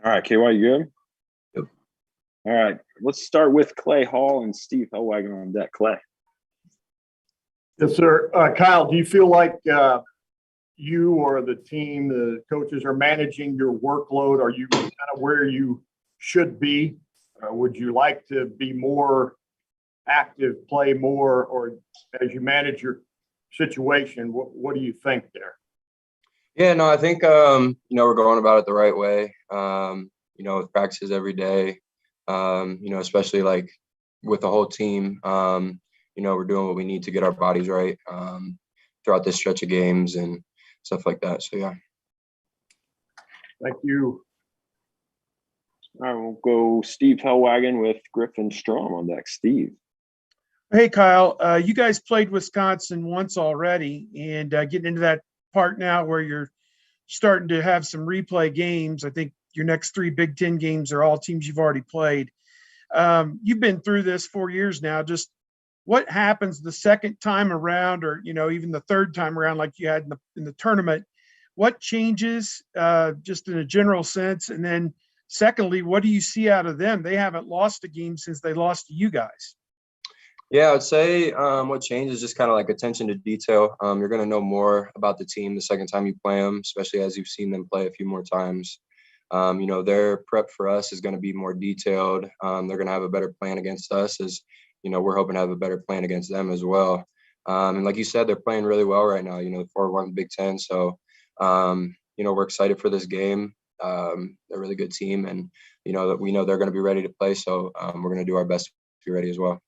All right, KY, you good? Yep. All right, let's start with Clay Hall and Steve Hellwagon on deck. Clay. Yes, sir. Kyle, do you feel like you or the team, the coaches, are managing your workload? Are you kind of where you should be? Would you like to be more active, play more, or as you manage your situation, what do you think there? Yeah, no, I think we're going about it the right way. With practices every day. Especially like with the whole team. We're doing what we need to get our bodies right throughout this stretch of games and stuff like that. So yeah. Thank you. All right, we'll go Steve Hellwagon with Griffin Strom on deck. Steve. Hey, Kyle, you guys played Wisconsin once already, and getting into that part now where you're starting to have some replay games. I think your next 3 Big Ten games are all teams you've already played. You've been through this 4 years now. Just what happens the second time around, or even the third time around, like you had in the tournament? What changes, just in a general sense? And then, secondly, what do you see out of them? They haven't lost a game since they lost to you guys. Yeah, I would say what changes is just kind of like attention to detail. You're going to know more about the team the second time you play them, especially as you've seen them play a few more times. Their prep for us is going to be more detailed. They're going to have a better plan against us, as we're hoping to have a better plan against them as well. And like you said, they're playing really well right now. 4-1 Big Ten. So, we're excited for this game. They're a really good team, and that we know they're going to be ready to play. So we're going to do our best to be ready as well.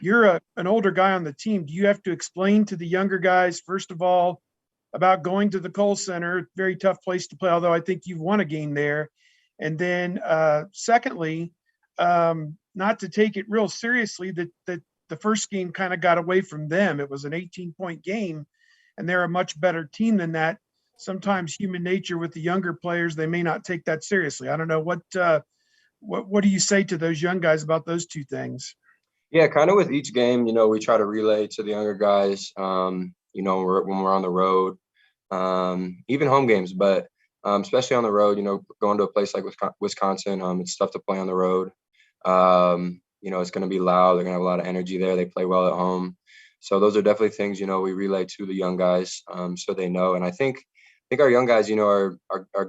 You're an older guy on the team. Do you have to explain to the younger guys, first of all, about going to the Kohl Center? Very tough place to play, although I think you've won a game there. And then secondly, not to take it real seriously, that the first game kind of got away from them. It was an 18-point game, and they're a much better team than that. Sometimes human nature with the younger players, they may not take that seriously. I don't know. What do you say to those young guys about those two things? Yeah, kind of with each game, we try to relay to the younger guys, when we're on the road, even home games, but especially on the road, going to a place like Wisconsin, it's tough to play on the road. It's going to be loud. They're going to have a lot of energy there. They play well at home. So those are definitely things, we relay to the young guys, so they know. And I think our young guys, are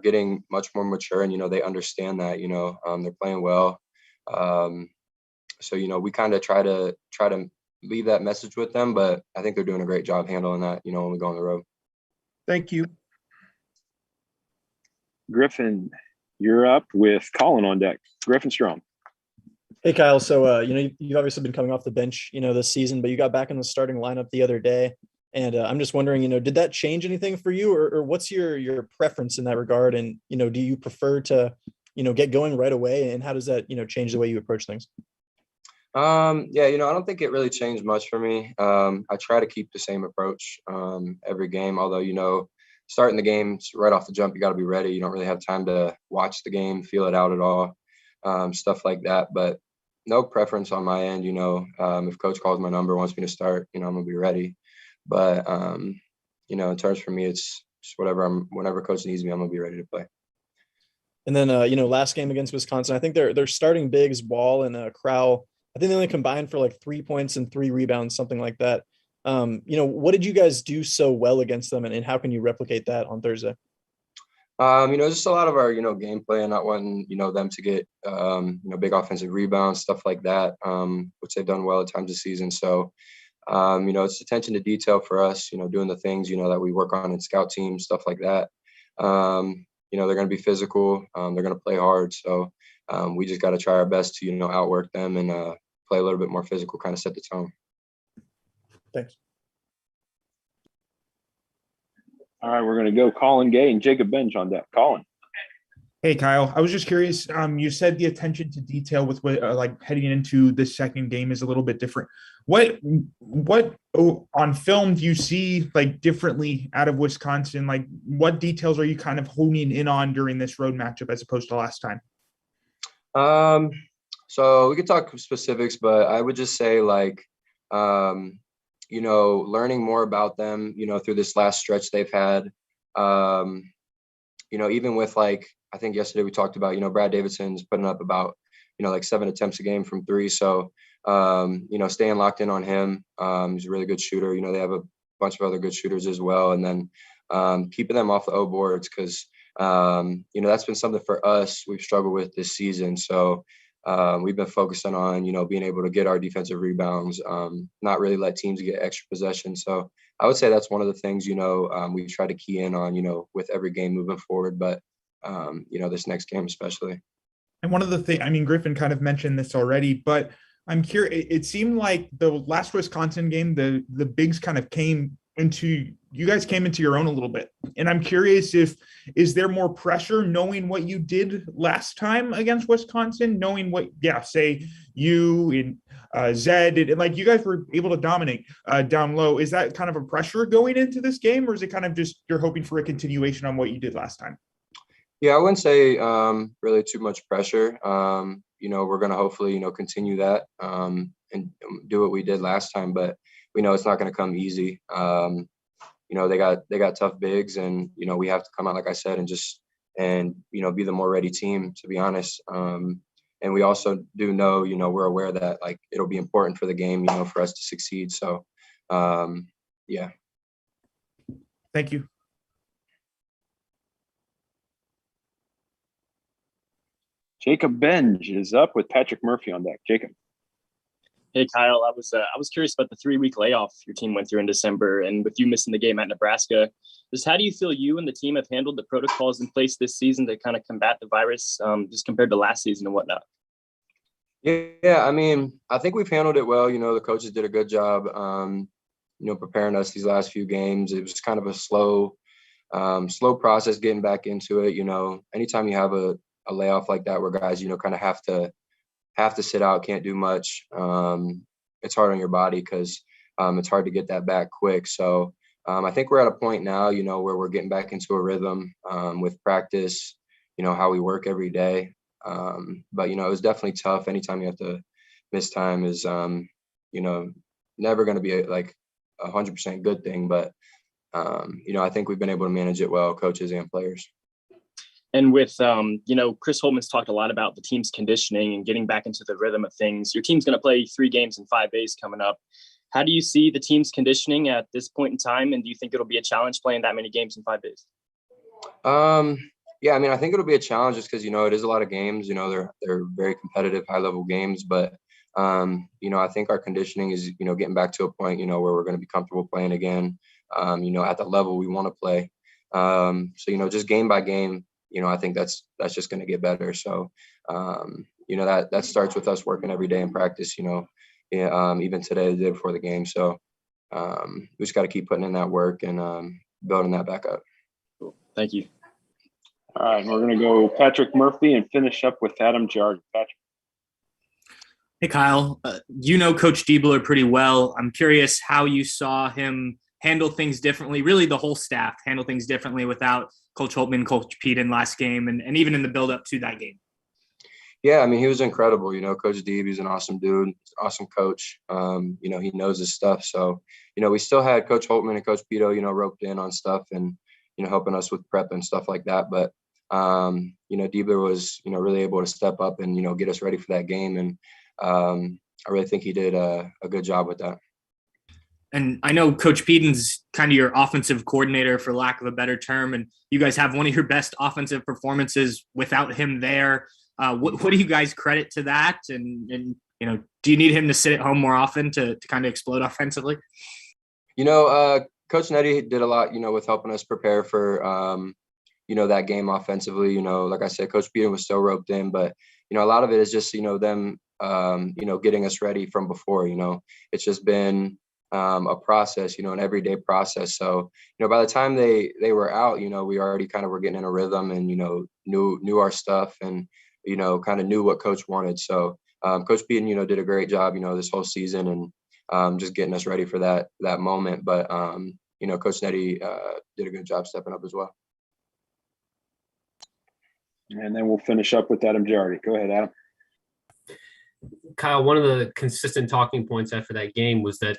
getting much more mature, and, they understand that, they're playing well. So, we kind of try to leave that message with them, but I think they're doing a great job handling that, when we go on the road. Thank you. Griffin, you're up with Colin on deck. Griffin Strom. Hey, Kyle. So, you've obviously been coming off the bench, this season, but you got back in the starting lineup the other day. And I'm just wondering, did that change anything for you, or what's your preference in that regard? And, do you prefer to, get going right away? And how does that, change the way you approach things? Yeah, I don't think it really changed much for me. I try to keep the same approach every game, although, starting the games right off the jump, you got to be ready. You don't really have time to watch the game, feel it out at all, stuff like that. But no preference on my end. If coach calls my number, wants me to start, I'm going to be ready. But, in terms for me, it's just whenever coach needs me, I'm going to be ready to play. And then, last game against Wisconsin, I think they're starting bigs, Wall and Crowell. I think they only combined for like 3 points and 3 rebounds, something like that. What did you guys do so well against them, and how can you replicate that on Thursday? Just a lot of our, game plan, not wanting, them to get, big offensive rebounds, stuff like that, which they've done well at times this season. So, it's attention to detail for us, doing the things, that we work on in scout teams, stuff like that. They're going to be physical. They're going to play hard. So we just got to try our best to, outwork them and play a little bit more physical, kind of set the tone. Thanks. All right, we're going to go Colin Gay and Jacob Bench on deck. Colin. Hey, Kyle. I was just curious. You said the attention to detail with what, like heading into the second game is a little bit different. What on film do you see like differently out of Wisconsin? Like, what details are you kind of honing in on during this road matchup as opposed to last time? So we could talk specifics, but I would just say like, learning more about them, through this last stretch they've had. even with like, I think yesterday we talked about, Brad Davidson's putting up about, like 7 attempts a game from 3. So, staying locked in on him. He's a really good shooter. They have a bunch of other good shooters as well. And then keeping them off the O boards because, that's been something for us we've struggled with this season. So we've been focusing on, being able to get our defensive rebounds, not really let teams get extra possession. So I would say that's one of the things, we try to key in on, with every game moving forward. But, this next game especially. And one of the things, I mean, Griffin kind of mentioned this already, but I'm curious. It seemed like the last Wisconsin game, the bigs kind of you guys came into your own a little bit. And I'm curious is there more pressure knowing what you did last time against Wisconsin, knowing what, say you and Zed, like you guys were able to dominate down low. Is that kind of a pressure going into this game, or is it kind of just you're hoping for a continuation on what you did last time? Yeah, I wouldn't say really too much pressure. We're going to hopefully, continue that and do what we did last time, but we know it's not going to come easy. They got tough bigs and, we have to come out, like I said, and be the more ready team, to be honest. And we also do know, we're aware that like it'll be important for the game, for us to succeed. So, yeah. Thank you. Jacob Benj is up with Patrick Murphy on deck. Jacob. Hey, Kyle, I was curious about the 3-week layoff your team went through in December, and with you missing the game at Nebraska, just how do you feel you and the team have handled the protocols in place this season to kind of combat the virus, just compared to last season and whatnot? Yeah, I mean, I think we've handled it well. The coaches did a good job, preparing us these last few games. It was kind of a slow process getting back into it. Anytime you have a layoff like that where guys, kind of have to sit out, can't do much. It's hard on your body because it's hard to get that back quick. So I think we're at a point now, where we're getting back into a rhythm with practice, how we work every day. But, it was definitely tough. Anytime you have to miss time is, never going to be like 100% good thing. But, I think we've been able to manage it well, coaches and players. And with, Chris Holtmann's talked a lot about the team's conditioning and getting back into the rhythm of things. Your team's going to play 3 games in 5 days coming up. How do you see the team's conditioning at this point in time? And do you think it'll be a challenge playing that many games in 5 days? Yeah, I mean, I think it'll be a challenge just because, it is a lot of games. They're very competitive, high-level games. But, I think our conditioning is, getting back to a point, where we're going to be comfortable playing again, at the level we want to play. So, just game by game, I think that's just going to get better. So, that starts with us working every day in practice, even today, the day before the game. So we just got to keep putting in that work and building that back up. Cool. Thank you. All right, we're going to go Patrick Murphy and finish up with Adam Gerard. Patrick. Hey, Kyle, Coach Diebler pretty well. I'm curious how you saw him handle things differently, really the whole staff handle things differently without Coach Holtmann, Coach Peden last game, and even in the build-up to that game. Yeah, I mean, he was incredible. Coach Dieb, he's an awesome dude, awesome coach. He knows his stuff. So, we still had Coach Holtmann and Coach Pito, roped in on stuff and, helping us with prep and stuff like that. But, Diebler was, really able to step up and, get us ready for that game. And I really think he did a good job with that. And I know Coach Peden's kind of your offensive coordinator, for lack of a better term, and you guys have one of your best offensive performances without him there. What do you guys credit to that? And do you need him to sit at home more often to kind of explode offensively? Coach Nettie did a lot, with helping us prepare for, that game offensively. Like I said, Coach Peden was still roped in, but, a lot of it is just, them, getting us ready from before. It's just been a process, an everyday process. So, by the time they were out, we already kind of were getting in a rhythm and, knew our stuff and, kind of knew what coach wanted. So Coach Peden, did a great job, this whole season and just getting us ready for that moment. But, Coach Nettie did a good job stepping up as well. And then we'll finish up with Adam Gerard. Go ahead, Adam. Kyle, one of the consistent talking points after that game was that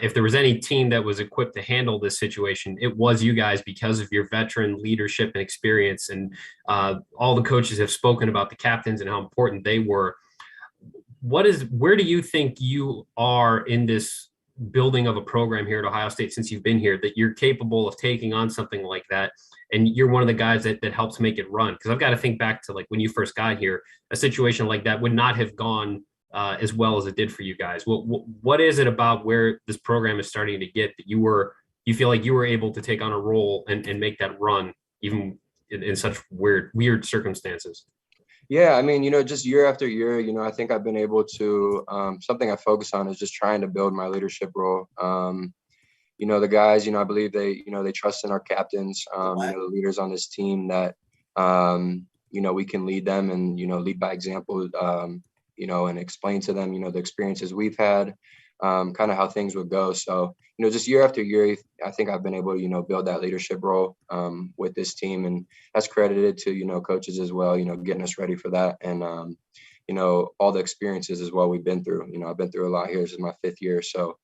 if there was any team that was equipped to handle this situation, it was you guys because of your veteran leadership and experience. And all the coaches have spoken about the captains and how important they were. Where do you think you are in this building of a program here at Ohio State since you've been here, that you're capable of taking on something like that? And you're one of the guys that helps make it run. Because I've got to think back to like when you first got here, a situation like that would not have gone as well as it did for you guys. What is it about where this program is starting to get that you feel like you were able to take on a role and make that run even in such weird circumstances? Yeah, I mean, just year after year, I think I've been able to, something I focus on is just trying to build my leadership role. The guys, I believe they trust in our captains, the leaders on this team that, we can lead them and, lead by example, and explain to them, the experiences we've had, kind of how things would go. So, just year after year, I think I've been able to, build that leadership role with this team. And that's credited to, coaches as well, getting us ready for that. And, all the experiences as well we've been through. I've been through a lot here. This is my 5th year. So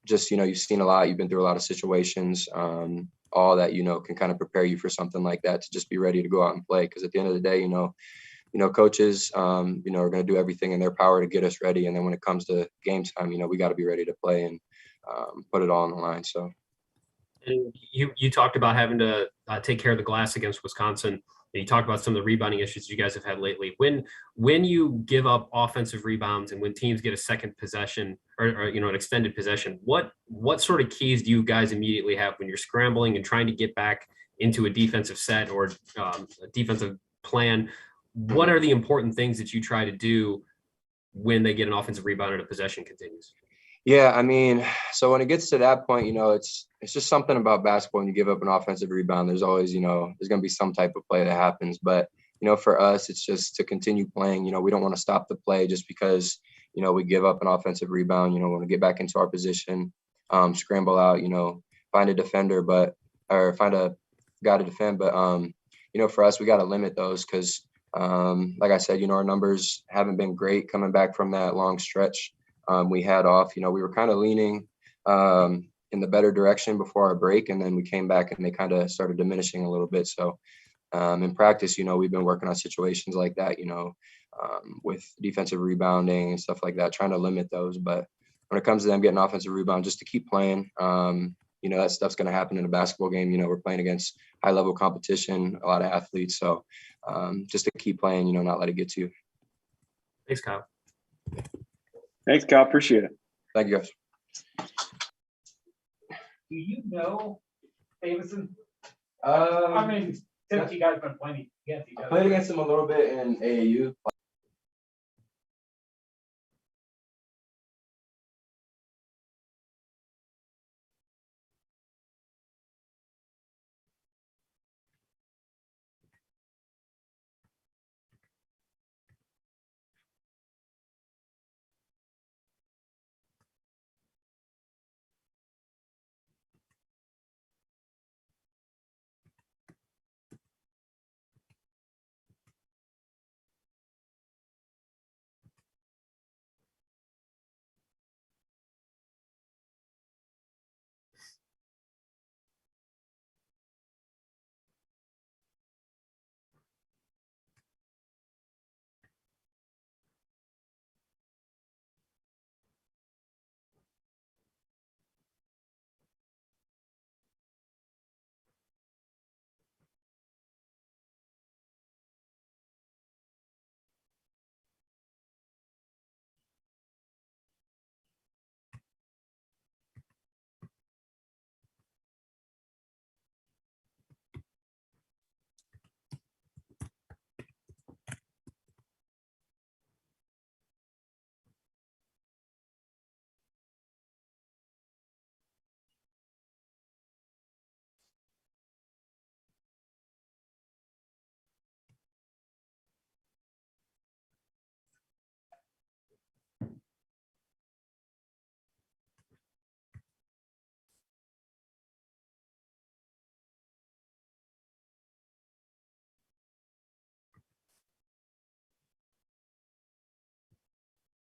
just, you've seen a lot. You've been through a lot of situations, all that, can kind of prepare you for something like that, to just be ready to go out and play. Because at the end of the day, coaches, are going to do everything in their power to get us ready. And then when it comes to game time, we got to be ready to play and put it all on the line. So. And you talked about having to take care of the glass against Wisconsin. And you talked about some of the rebounding issues you guys have had lately. When you give up offensive rebounds and when teams get a second possession or an extended possession, what sort of keys do you guys immediately have when you're scrambling and trying to get back into a defensive set or a defensive plan? What are the important things that you try to do when they get an offensive rebound and a possession continues? Yeah, I mean, so when it gets to that point, it's just something about basketball. When you give up an offensive rebound, there's always, there's going to be some type of play that happens. But, for us, it's just to continue playing. We don't want to stop the play just because, we give up an offensive rebound. We want to get back into our position, scramble out, find a defender, or find a guy to defend. But, for us, we got to limit those because, like I said, our numbers haven't been great coming back from that long stretch. We had off, we were kind of leaning in the better direction before our break, and then we came back and they kind of started diminishing a little bit. So in practice, we've been working on situations like that, with defensive rebounding and stuff like that, trying to limit those. But when it comes to them getting offensive rebound, just to keep playing, that stuff's going to happen in a basketball game. We're playing against high level competition, a lot of athletes. So just to keep playing, not let it get to you. Thanks, Kyle. Thanks, Kyle. Appreciate it. Thank you, guys. Do you know Davison? I Since you guys been playing against each other. played against him a little bit in AAU.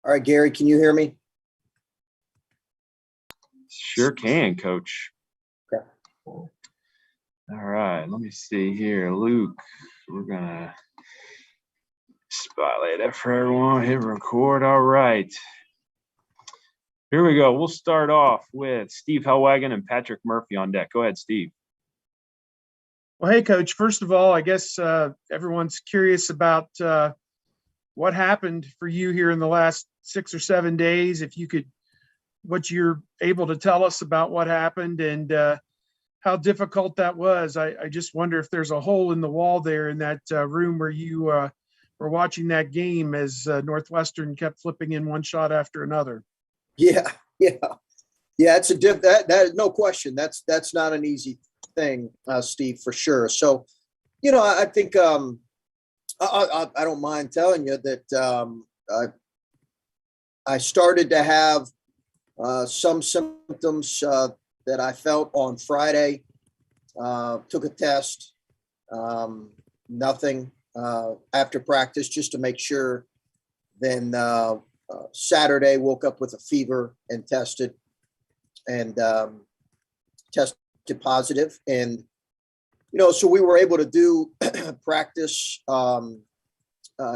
All right, Gary, can you hear me? Sure can, Coach. Okay. All right, let me see here. Luke, we're going to spotlight that for everyone. Hit record. All right. Here we go. We'll start off with Steve Hellwagon and Patrick Murphy on deck. Go ahead, Steve. Well, hey, Coach. First of all, I guess everyone's curious about what happened for you here in the last 6 or 7 days. If you could, what you're able to tell us about what happened and how difficult that was. I just wonder if there's a hole in the wall there in that room where you were watching that game as Northwestern kept flipping in one shot after another. Yeah. It's that no question. That's not an easy thing, Steve, for sure. So, I think I don't mind telling you that I started to have some symptoms that I felt on Friday. Took a test, nothing after practice, just to make sure. Then Saturday, woke up with a fever and tested positive. And, so we were able to do practice,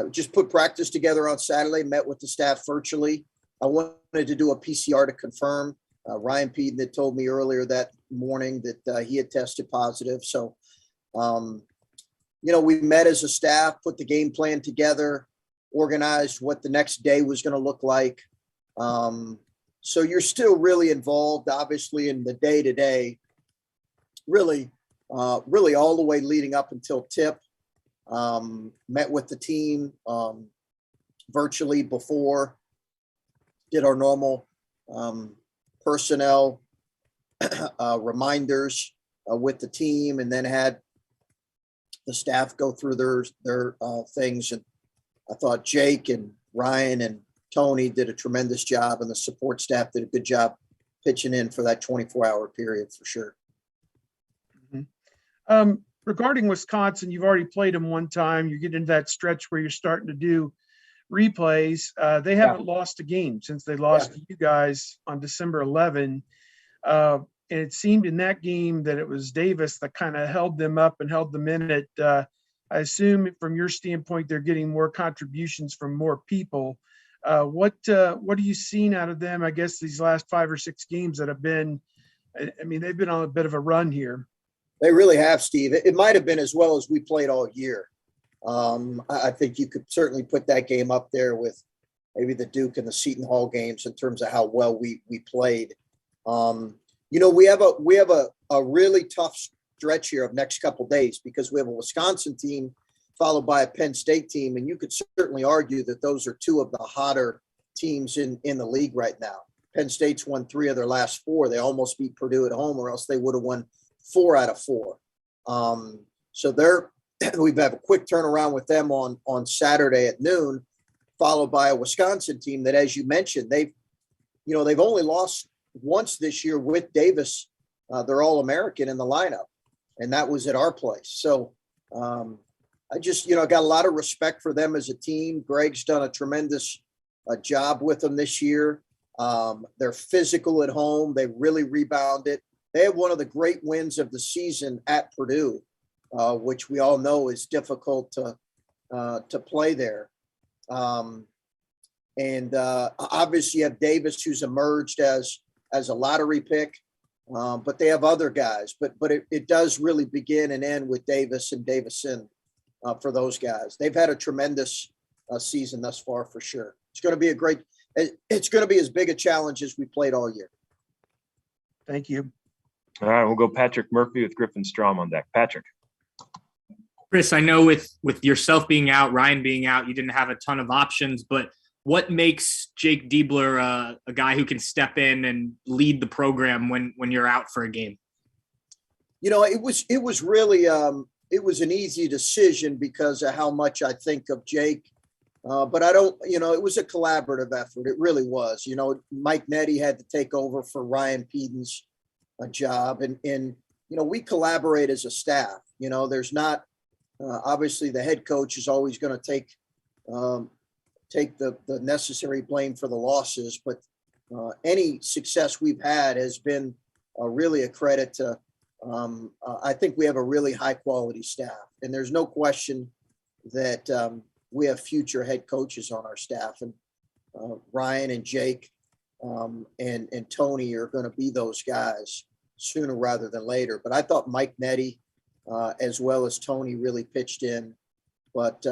just put practice together on Saturday, met with the staff virtually. I wanted to do a PCR to confirm. Ryan Peden had told me earlier that morning that he had tested positive. So, we met as a staff, put the game plan together, organized what the next day was going to look like. So you're still really involved, obviously, in the day-to-day, really all the way leading up until tip. Met with the team virtually before, did our normal personnel reminders with the team, and then had the staff go through their things. And I thought Jake and Ryan and Tony did a tremendous job, and the support staff did a good job pitching in for that 24-hour period for sure. Mm-hmm. Regarding Wisconsin, you've already played them one time. You're getting into that stretch where you're starting to do replays. They haven't lost a game since they lost to you guys on December 11. And it seemed in that game that it was Davis that kind of held them up and held them in it. I assume from your standpoint, they're getting more contributions from more people. What are you seeing out of them? I guess these last 5 or 6 games that have been, they've been on a bit of a run here. They really have, Steve. It might have been as well as we played all year. I think you could certainly put that game up there with maybe the Duke and the Seton Hall games in terms of how well we played. We have a really tough stretch here of next couple of days because we have a Wisconsin team followed by a Penn State team. And you could certainly argue that those are 2 of the hotter teams in the league right now. Penn State's won 3 of their last 4. They almost beat Purdue at home, or else they would have won 4 out of 4. So we have a quick turnaround with them on Saturday at noon, followed by a Wisconsin team that, as you mentioned, they've only lost once this year with Davis. They're All-American in the lineup, and that was at our place. So I just, got a lot of respect for them as a team. Greg's done a tremendous job with them this year. They're physical at home. They really rebounded. They have one of the great wins of the season at Purdue, which we all know is difficult to play there. And obviously you have Davis, who's emerged as a lottery pick, but they have other guys. But it does really begin and end with Davis and Davison for those guys. They've had a tremendous season thus far for sure. It's going to be as big a challenge as we played all year. Thank you. All right, we'll go Patrick Murphy with Griffin Strom on deck. Patrick. Chris, I know with yourself being out, Ryan being out, you didn't have a ton of options, but what makes Jake Diebler a guy who can step in and lead the program when you're out for a game? It was really it was an easy decision because of how much I think of Jake. But I don't, it was a collaborative effort. It really was. Mike Nettie had to take over for Ryan Peden's job. And we collaborate as a staff. There's not, obviously the head coach is always going to take take the necessary blame for the losses, but any success we've had has been really a credit to, I think we have a really high quality staff, and there's no question that we have future head coaches on our staff, and Ryan and Jake and Tony are going to be those guys sooner rather than later. But I thought Mike Nettie, as well as Tony, really pitched in. But,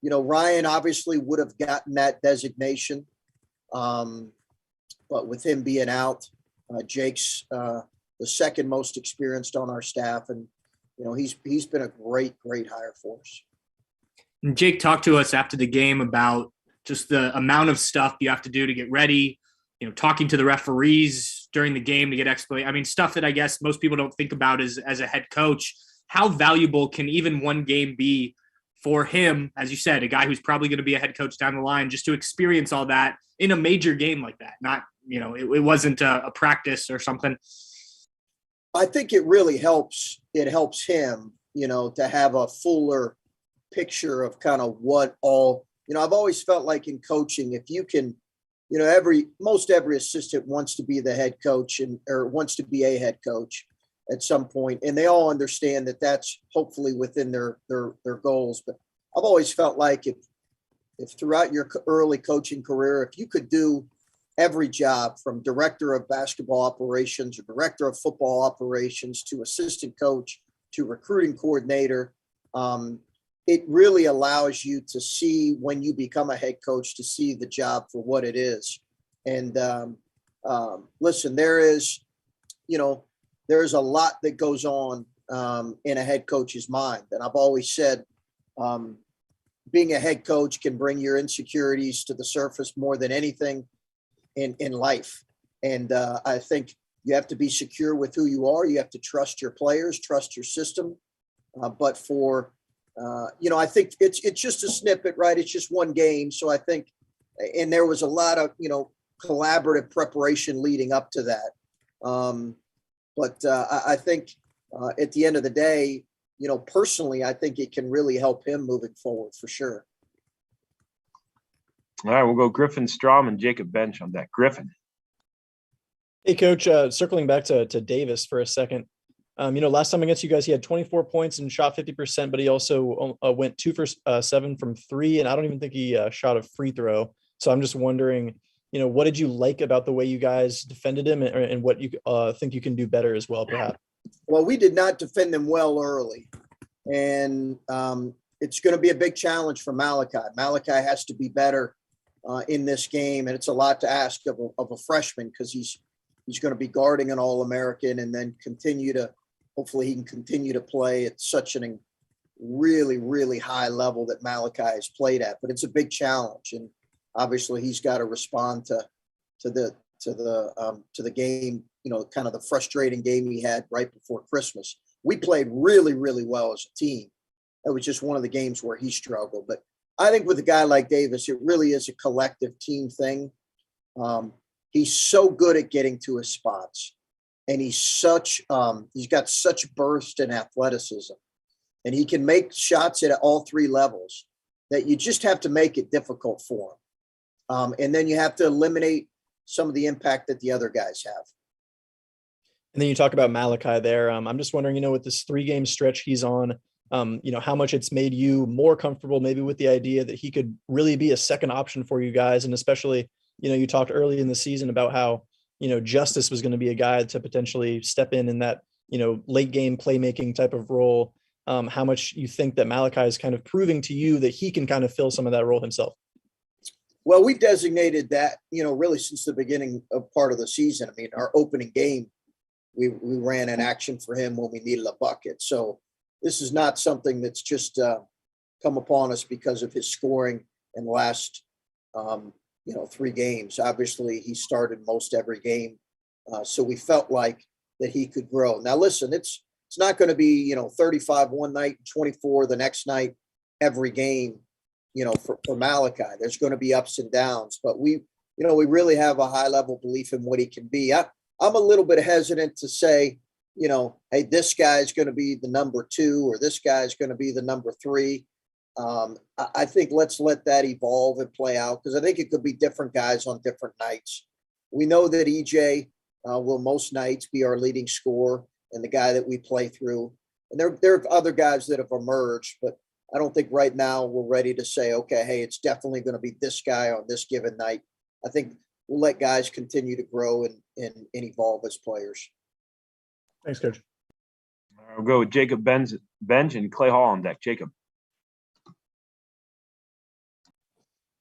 Ryan obviously would have gotten that designation. But with him being out, Jake's the second most experienced on our staff. And, he's been a great hire for us. And Jake talked to us after the game about just the amount of stuff you have to do to get ready, talking to the referees during the game to get explanation. I mean, stuff that I guess most people don't think about as a head coach. How valuable can even one game be for him, as you said, a guy who's probably going to be a head coach down the line, just to experience all that in a major game like that? Not, it wasn't a practice or something. I think it really helps. It helps him, to have a fuller picture of kind of what all, I've always felt like in coaching, if you can, most every assistant wants to be the head coach or wants to be a head coach at some point, and they all understand that that's hopefully within their goals. But I've always felt like if throughout your early coaching career, if you could do every job from director of basketball operations or director of football operations to assistant coach to recruiting coordinator, it really allows you to see, when you become a head coach, to see the job for what it is. And listen, there's a lot that goes on in a head coach's mind. And I've always said, being a head coach can bring your insecurities to the surface more than anything in life. And I think you have to be secure with who you are. You have to trust your players, trust your system. But for I think it's just a snippet, right? It's just one game. So I think, and there was a lot of, collaborative preparation leading up to that. But I think at the end of the day, personally, I think it can really help him moving forward for sure. All right, we'll go Griffin Strom and Jacob Bench on that. Griffin. Hey, Coach, circling back to Davis for a second. Last time against you guys, he had 24 points and shot 50%, but he also went 2 for 7 from 3, and I don't even think he shot a free throw. So I'm just wondering, what did you like about the way you guys defended him, and what you think you can do better as well, perhaps? Well, we did not defend him well early, and it's going to be a big challenge for Malachi. Malachi has to be better in this game, and it's a lot to ask of a freshman, because he's going to be guarding an All-American and then hopefully he can continue to play at such a really, really high level that Malachi has played at. But it's a big challenge, and obviously he's got to respond to the game, kind of the frustrating game he had right before Christmas. We played really, really well as a team. That was just one of the games where he struggled. But I think with a guy like Davis, it really is a collective team thing. He's so good at getting to his spots, and he's got such burst and athleticism, and he can make shots at all 3 levels that you just have to make it difficult for him. And then you have to eliminate some of the impact that the other guys have. And then you talk about Malachi there. I'm just wondering, with this 3-game stretch he's on, how much it's made you more comfortable maybe with the idea that he could really be a second option for you guys. And especially, you talked early in the season about how, Justice was going to be a guy to potentially step in that, late game playmaking type of role. How much you think that Malachi is kind of proving to you that he can kind of fill some of that role himself? Well, we designated that, really since the beginning of part of the season. I mean, our opening game, we ran an action for him when we needed a bucket. So this is not something that's just come upon us because of his scoring in the last, 3 games. Obviously, he started most every game. So we felt like that he could grow. Now, listen, it's not going to be, 35 one night, 24 the next night, every game, for Malachi. There's going to be ups and downs, but we really have a high level belief in what he can be. I'm a little bit hesitant to say, hey, this guy's going to be the number 2 or this guy's going to be the number 3. I think let's let that evolve and play out, because I think it could be different guys on different nights. We know that EJ will most nights be our leading scorer and the guy that we play through. And there are other guys that have emerged, but I don't think right now we're ready to say, okay, hey, it's definitely going to be this guy on this given night. I think we'll let guys continue to grow and evolve as players. Thanks, Coach. We'll go with Jacob Benj and Clay Hall on deck. Jacob.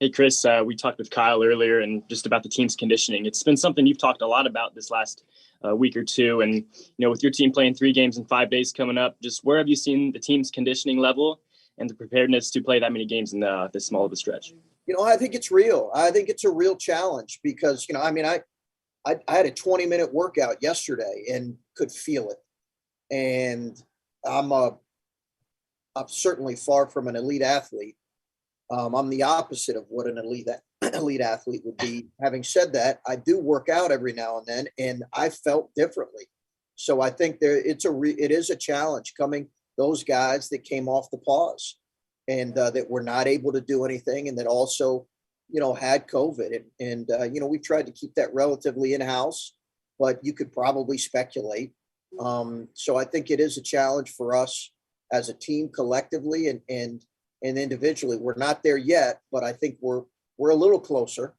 Hey, Chris, we talked with Kyle earlier and just about the team's conditioning. It's been something you've talked a lot about this last week or two. And, you know, with your team playing 3 games in 5 days coming up, just where have you seen the team's conditioning level and the preparedness to play that many games in this small of a stretch? You know, I think it's real. I think it's a real challenge because, you know, I mean, I had a 20-minute workout yesterday and could feel it. And I'm certainly far from an elite athlete. I'm the opposite of what an elite athlete would be. Having said that, I do work out every now and then, and I felt differently. So I think it is a challenge coming those guys that came off the pause and that were not able to do anything, and that also, you know, had COVID. And you know, we've tried to keep that relatively in-house, but you could probably speculate. So I think it is a challenge for us as a team collectively and individually. We're not there yet, but I think we're a little closer.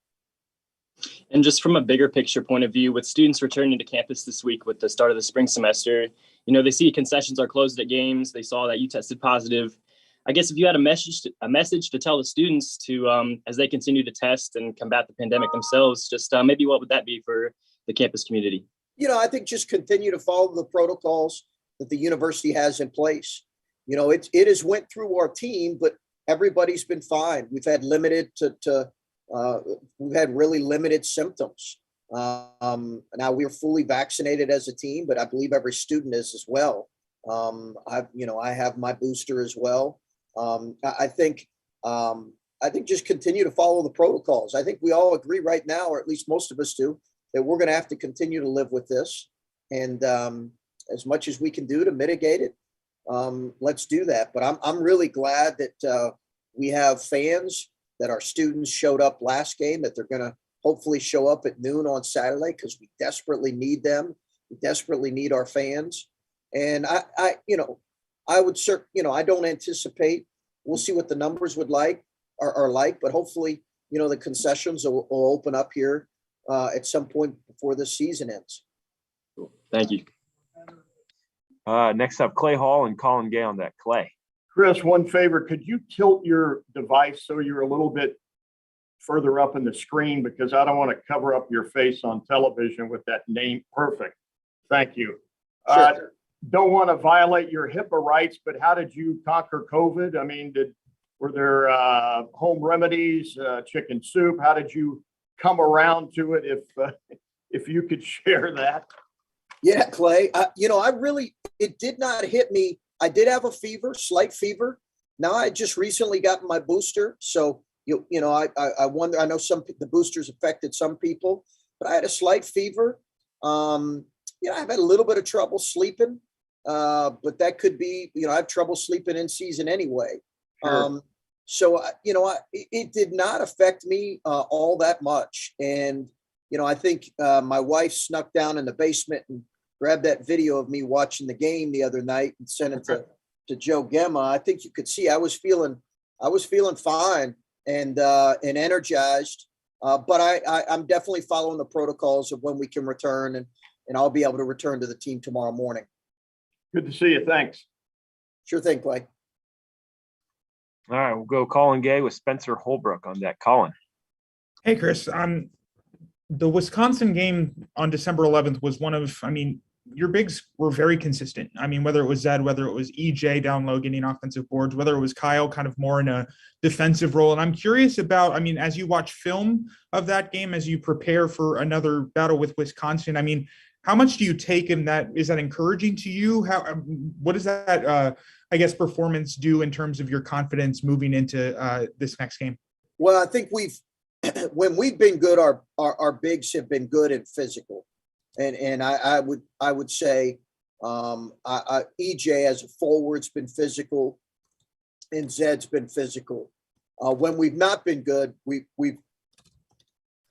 And just from a bigger picture point of view, with students returning to campus this week with the start of the spring semester, you know, they see concessions are closed at games. They saw that you tested positive. I guess if you had a message to tell the students to, as they continue to test and combat the pandemic themselves, just maybe what would that be for the campus community? You know, I think just continue to follow the protocols that the university has in place. You know, it has went through our team, but everybody's been fine. We've had we've had really limited symptoms. Now we're fully vaccinated as a team, but I believe every student is as well. I have my booster as well. I think just continue to follow the protocols. I think we all agree right now, or at least most of us do, that we're going to have to continue to live with this. And as much as we can do to mitigate it, let's do that. But I'm really glad that we have fans, that our students showed up last game, that they're going to hopefully show up at noon on Saturday, because we desperately need them. We desperately need our fans. And I don't anticipate, we'll see what the numbers are like, but hopefully, you know, the concessions will open up here at some point before the season ends. Cool. Thank you. Next up, Clay Hall and Colin Gay on that. Clay. Chris, one favor, could you tilt your device so you're a little bit further up in the screen, because I don't want to cover up your face on television with that name. Perfect. Thank you. Sure. Don't want to violate your HIPAA rights, but how did you conquer COVID? I mean, were there home remedies, chicken soup? How did you come around to it? If you could share that. Yeah, Clay, it did not hit me. I did have a slight fever. Now I just recently got my booster. So, I wonder, I know the boosters affected some people, but I had a slight fever. I've had a little bit of trouble sleeping, but that could be, I have trouble sleeping in season anyway. Sure. It did not affect me all that much. And, I think my wife snuck down in the basement and grabbed that video of me watching the game the other night and sent it to Joe Gemma. I think you could see I was feeling fine and energized. But I'm definitely following the protocols of when we can return, and I'll be able to return to the team tomorrow morning. Good to see you. Thanks. Sure thing, Clay. All right, we'll go Colin Gay with Spencer Holbrook on that. Colin. Hey, Chris. The Wisconsin game on December 11th was your bigs were very consistent. I mean, whether it was Zed, whether it was EJ down low getting offensive boards, whether it was Kyle kind of more in a defensive role. And I'm curious about, as you watch film of that game, as you prepare for another battle with Wisconsin, how much do you take in that? Is that encouraging to you? What does that, performance do in terms of your confidence moving into this next game? Well, I think when we've been good, our bigs have been good and physical. And I would say EJ as a forward's been physical, and Zed's been physical. When we've not been good, we've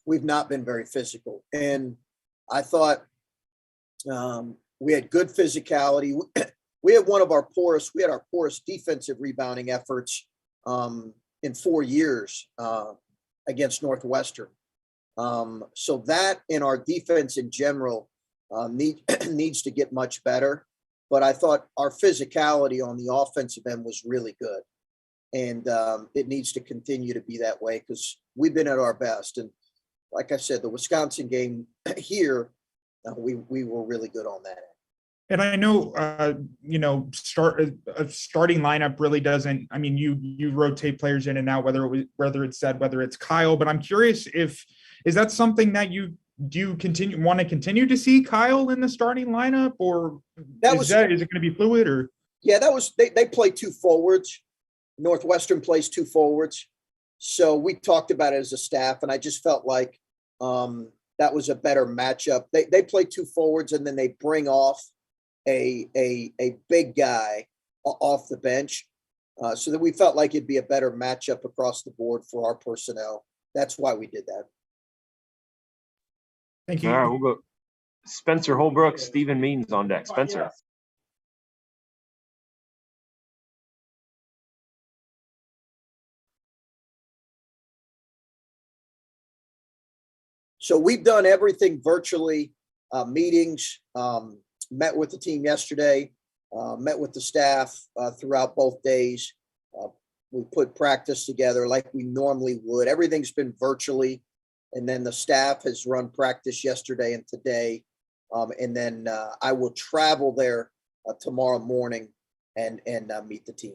not been very physical. And I thought we had good physicality. We had our poorest defensive rebounding efforts in 4 years against Northwestern. So that in our defense in general needs to get much better. But I thought our physicality on the offensive end was really good. And it needs to continue to be that way because we've been at our best. And like I said, the Wisconsin game here, we were really good on that end. And I know, a starting lineup really doesn't. I mean, you rotate players in and out, whether it's Zed, whether it's Kyle. But I'm curious is that something that you want to continue to see Kyle in the starting lineup, or is it going to be fluid? Or yeah, they play two forwards. Northwestern plays two forwards, so we talked about it as a staff, and I just felt like that was a better matchup. They play two forwards, and then they bring off a big guy off the bench, so that we felt like it'd be a better matchup across the board for our personnel. That's why we did that. Thank you. All right, we'll go Spencer Holbrook, Stephen Means on deck. Spencer. So we've done everything virtually, meetings, met with the team yesterday, met with the staff throughout both days. We put practice together like we normally would. Everything's been virtually. And then the staff has run practice yesterday and today. And then I will travel there tomorrow morning and meet the team.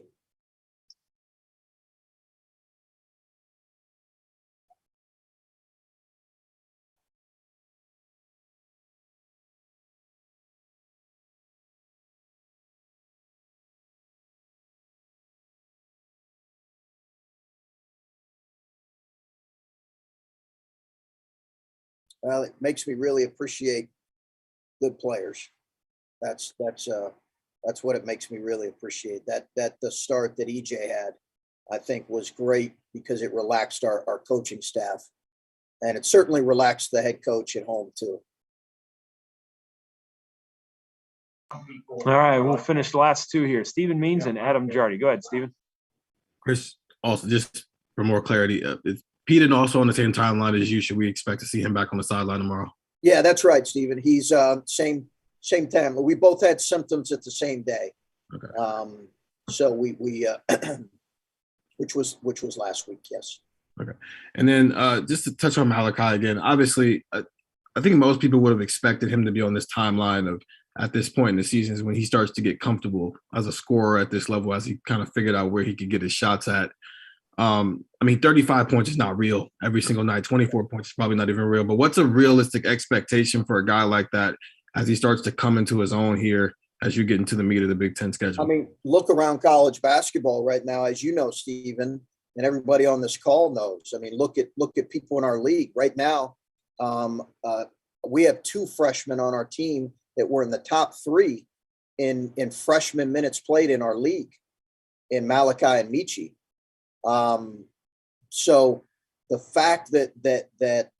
Well, it makes me really appreciate good players. That's what it makes me really appreciate. That the start that EJ had, I think, was great because it relaxed our coaching staff, and it certainly relaxed the head coach at home too. All right, we'll finish the last two here. Stephen Means and Adam Jardy. Go ahead, Stephen. Chris, also just for more clarity, is Peden also on the same timeline as you? Should we expect to see him back on the sideline tomorrow? Yeah, that's right, Stephen. He's same time. We both had symptoms at the same day. Okay. So we which was last week. Yes. Okay. And then just to touch on Malachi again, obviously, I think most people would have expected him to be on this timeline of at this point in the season is when he starts to get comfortable as a scorer at this level, as he kind of figured out where he could get his shots at. I mean, 35 points is not real every single night. 24 points is probably not even real. But what's a realistic expectation for a guy like that as he starts to come into his own here as you get into the meat of the Big Ten schedule? I mean, look around college basketball right now, as you know, Stephen, and everybody on this call knows. I mean, look at people in our league right now. We have two freshmen on our team that were in the top three in freshman minutes played in our league, in Malachi and Michi. So the fact that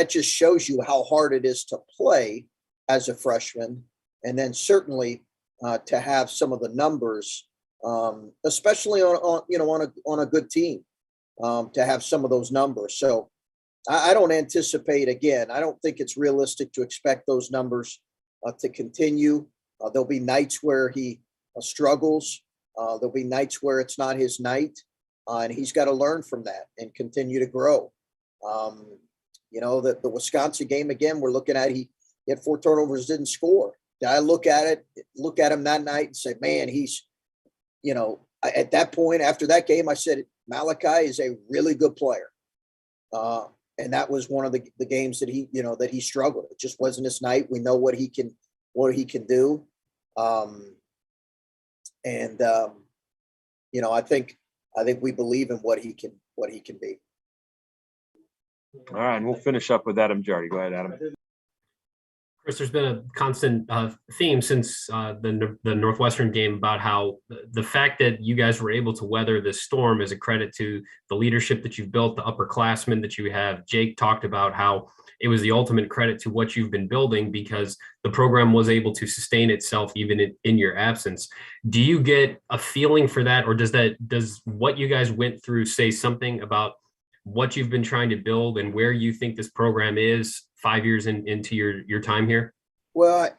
just shows you how hard it is to play as a freshman, and then certainly to have some of the numbers, especially on a good team, to have some of those numbers. So I don't anticipate, again, I don't think it's realistic to expect those numbers to continue. There'll be nights where he struggles. There'll be nights where it's not his night. And he's got to learn from that and continue to grow. The Wisconsin game, again, we're looking at, he had 4 turnovers, didn't score. Did I look at him that night and say, man, he's, at that point after that game, I said, Malachi is a really good player. And that was one of the games that he struggled. It just wasn't his night. We know what he can do. I think we believe in what he can be. All right, and we'll finish up with Adam Jardy. Go ahead, Adam. Chris, there's been a constant theme since the Northwestern game about how the fact that you guys were able to weather this storm is a credit to the leadership that you've built, the upperclassmen that you have. Jake talked about how it was the ultimate credit to what you've been building because the program was able to sustain itself even in your absence. Do you get a feeling for that, or does what you guys went through say something about what you've been trying to build and where you think this program is 5 years into your time here? Well,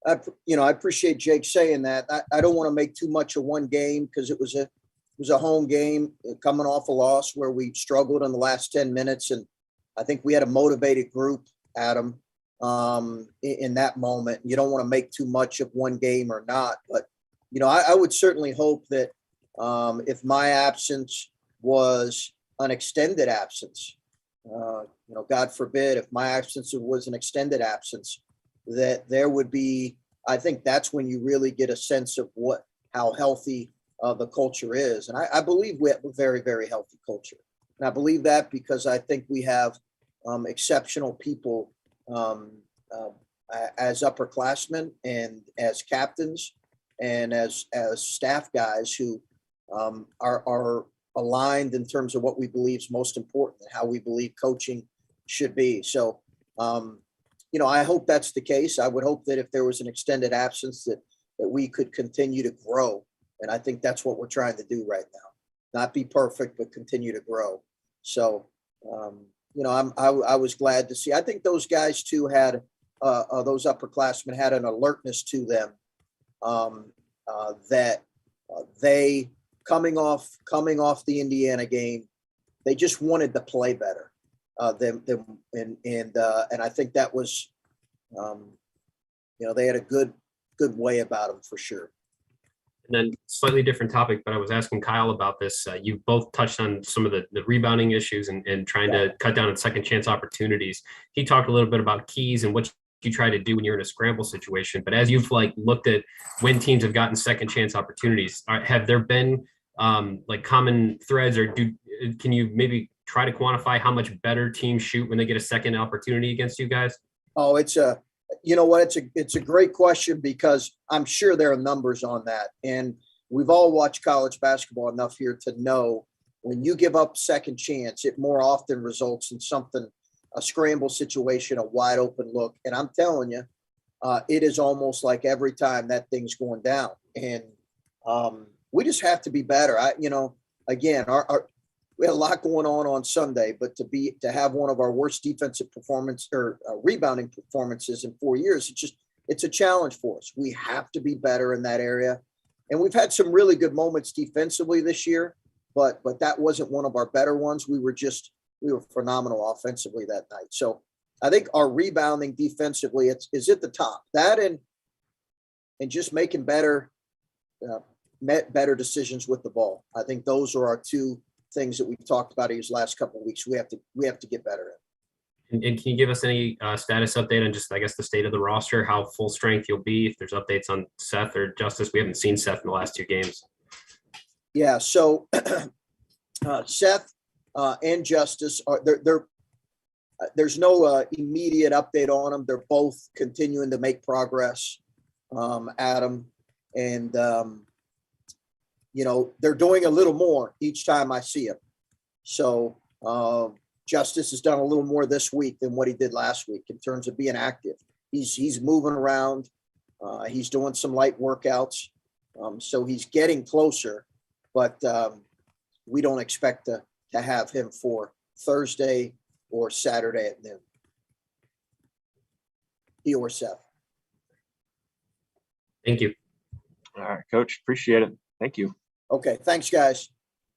I appreciate Jake saying that. I don't want to make too much of one game because it was a home game coming off a loss where we struggled in the last 10 minutes. And I think we had a motivated group, Adam, in that moment. You don't want to make too much of one game or not. But, I would certainly hope that if my absence was an extended absence, God forbid, if my absence was an extended absence, that there would be, I think that's when you really get a sense of how healthy the culture is. And I believe we have a very, very healthy culture. And I believe that because I think we have exceptional people as upperclassmen and as captains and as staff guys who are aligned in terms of what we believe is most important and how we believe coaching should be. So, I hope that's the case. I would hope that if there was an extended absence that we could continue to grow. And I think that's what we're trying to do right now. Not be perfect, but continue to grow. So, I was glad to see. I think those guys too had, those upperclassmen had an alertness to them that they, coming off the Indiana game, they just wanted to play better. And I think that was, they had a good way about them for sure. And then slightly different topic, but I was asking Kyle about this. You both touched on some of the rebounding issues and trying to cut down on second chance opportunities. He talked a little bit about keys and what you try to do when you're in a scramble situation. But as you've looked at when teams have gotten second chance opportunities, have there been common threads, or can you maybe try to quantify how much better teams shoot when they get a second opportunity against you guys? Oh, it's a great question because I'm sure there are numbers on that. And we've all watched college basketball enough here to know when you give up second chance, it more often results in something, a scramble situation, a wide open look. And I'm telling you, it is almost like every time that thing's going down. And we just have to be better. Again, we had a lot going on Sunday, but to have one of our worst defensive performance or rebounding performances in 4 years, it's a challenge for us. We have to be better in that area. And we've had some really good moments defensively this year, but that wasn't one of our better ones. We were phenomenal offensively that night. So I think our rebounding defensively is at the top. That and just making better decisions with the ball. I think those are our two things that we've talked about these last couple of weeks. We have to get better at. And can you give us any status update on just, I guess, the state of the roster, how full strength you'll be, if there's updates on Seth or Justice? We haven't seen Seth in the last two games. Yeah. So Seth and Justice there's no immediate update on them. They're both continuing to make progress, Adam, and they're doing a little more each time I see him. So Justice has done a little more this week than what he did last week in terms of being active. He's moving around. He's doing some light workouts. So he's getting closer, but we don't expect to have him for Thursday or Saturday at noon. He or Seth. Thank you. All right, Coach. Appreciate it. Thank you. Okay. Thanks, guys.